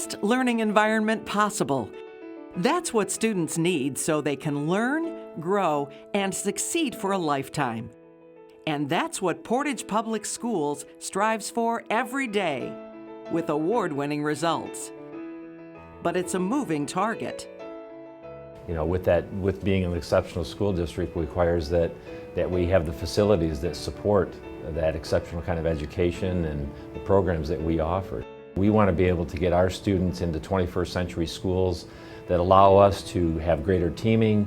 best learning environment possible. That's what students need so they can learn, grow, and succeed for a lifetime. And that's what Portage Public Schools strives for every day, with award-winning results. But it's a moving target. You know, with being an exceptional school district requires that we have the facilities that support that exceptional kind of education and the programs that we offer. We want to be able to get our students into 21st century schools that allow us to have greater teaming,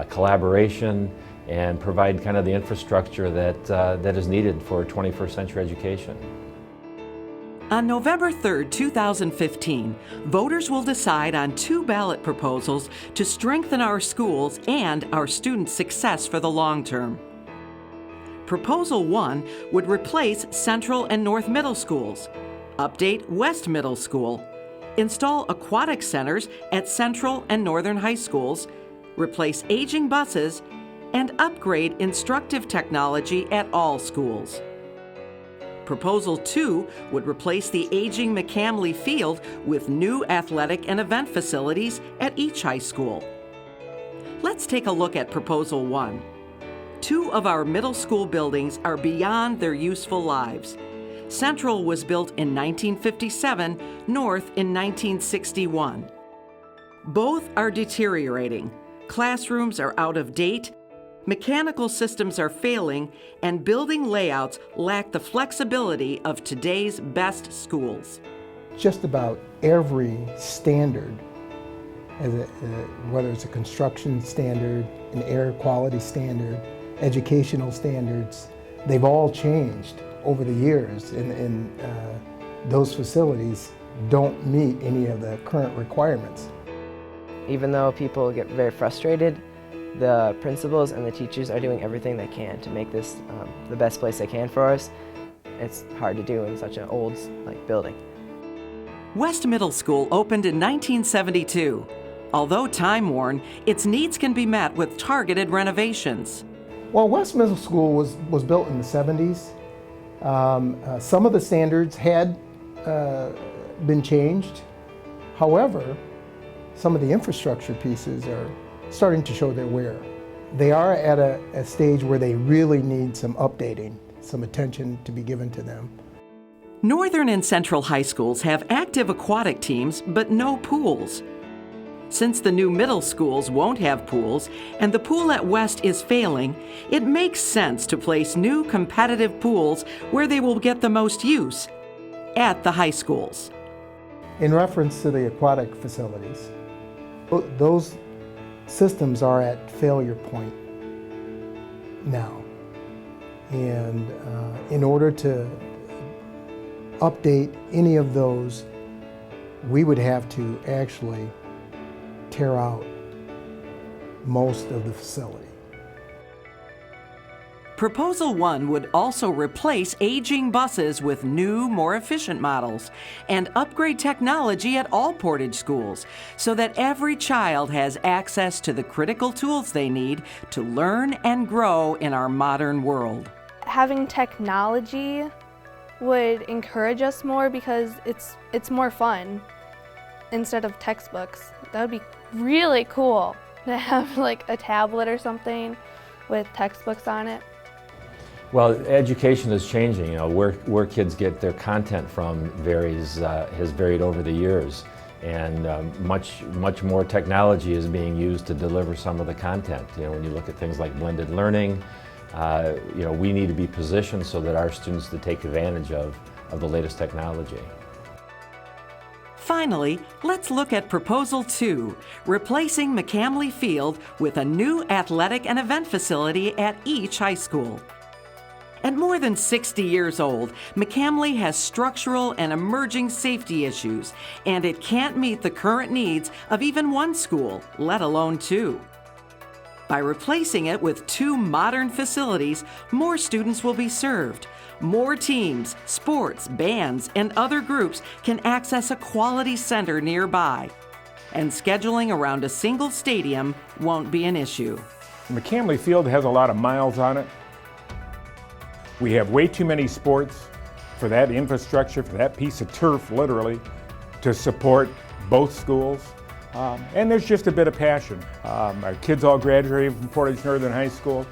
collaboration, and provide kind of the infrastructure that is needed for 21st century education. On November 3rd, 2015, voters will decide on 2 ballot proposals to strengthen our schools and our students' success for the long term. Proposal 1 would replace Central and North Middle Schools, update West Middle School, install aquatic centers at Central and Northern High Schools, replace aging buses, and upgrade instructive technology at all schools. Proposal 2 would replace the aging McCamley Field with new athletic and event facilities at each high school. Let's take a look at Proposal 1. 2 of our middle school buildings are beyond their useful lives. Central was built in 1957, North in 1961. Both are deteriorating. Classrooms are out of date, mechanical systems are failing, and building layouts lack the flexibility of today's best schools. Just about every standard, whether it's a construction standard, an air quality standard, educational standards, they've all changed over the years, and those facilities don't meet any of the current requirements. Even though people get very frustrated, the principals and the teachers are doing everything they can to make this the best place they can for us. It's hard to do in such an old building. West Middle School opened in 1972. Although time-worn, its needs can be met with targeted renovations. Well, West Middle School was built in the 70s. Some of the standards had been changed. However, some of the infrastructure pieces are starting to show their wear. They are at a stage where they really need some updating, some attention to be given to them. Northern and Central high schools have active aquatic teams, but no pools. Since the new middle schools won't have pools, and the pool at West is failing, it makes sense to place new competitive pools where they will get the most use, at the high schools. In reference to the aquatic facilities, those systems are at failure point now. And in order to update any of those, we would have to actually tear out most of the facility. Proposal 1 would also replace aging buses with new, more efficient models and upgrade technology at all Portage schools so that every child has access to the critical tools they need to learn and grow in our modern world. Having technology would encourage us more because it's more fun instead of textbooks. That would be really cool to have a tablet or something with textbooks on it. Well, education is changing. You know, where kids get their content from has varied over the years, and much more technology is being used to deliver some of the content. You know, when you look at things like blended learning, you know, we need to be positioned so that our students to take advantage of the latest technology. Finally, let's look at Proposal 2, replacing McCamley Field with a new athletic and event facility at each high school. At more than 60 years old, McCamley has structural and emerging safety issues, and it can't meet the current needs of even one school, let alone 2. By replacing it with 2 modern facilities, more students will be served. More teams, sports, bands, and other groups can access a quality center nearby. And scheduling around a single stadium won't be an issue. McCamley Field has a lot of miles on it. We have way too many sports for that infrastructure, for that piece of turf, literally. to support both schools. And there's just a bit of passion. Our kids all graduated from Portage Northern High School.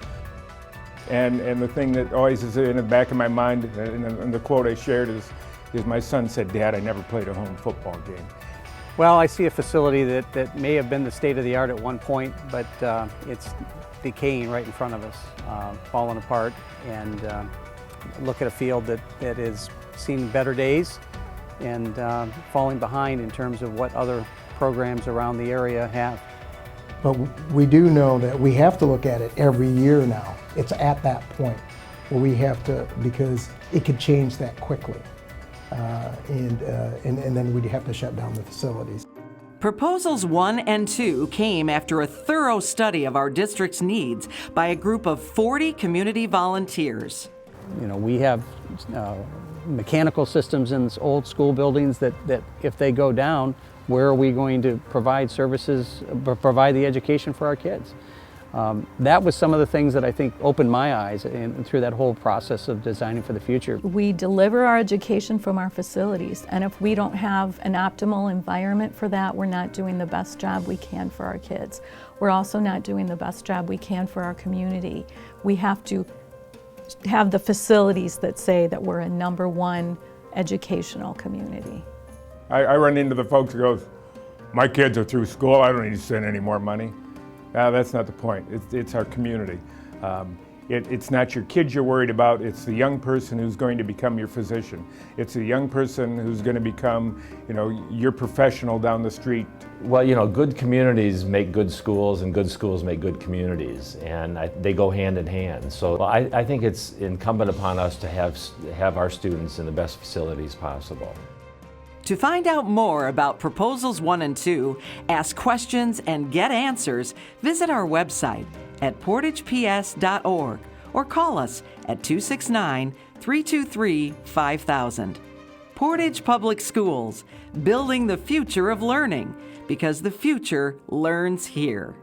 And the thing that always is in the back of my mind, and the quote I shared is my son said, "Dad, I never played a home football game." Well, I see a facility that may have been the state of the art at one point, but it's decaying right in front of us, falling apart, and look at a field that has seen better days and falling behind in terms of what other programs around the area have. But we do know that we have to look at it every year now. It's at that point where we have to, because it could change that quickly. And then we'd have to shut down the facilities. Proposals 1 and 2 came after a thorough study of our district's needs by a group of 40 community volunteers. You know, we have mechanical systems in old school buildings that if they go down, where are we going to provide services, provide the education for our kids? That was some of the things that I think opened my eyes through that whole process of designing for the future. We deliver our education from our facilities, and if we don't have an optimal environment for that, we're not doing the best job we can for our kids. We're also not doing the best job we can for our community. We have to have the facilities that say that we're a #1 educational community. I run into the folks who goes, "My kids are through school, I don't need to send any more money." That's not the point. It's our community. It's not your kids you're worried about, it's the young person who's going to become your physician. It's the young person who's going to become, your professional down the street. Well, good communities make good schools, and good schools make good communities, and they go hand in hand. So I think it's incumbent upon us to have our students in the best facilities possible. To find out more about Proposals 1 and 2, ask questions, and get answers, visit our website at portageps.org or call us at 269-323-5000. Portage Public Schools, building the future of learning, because the future learns here.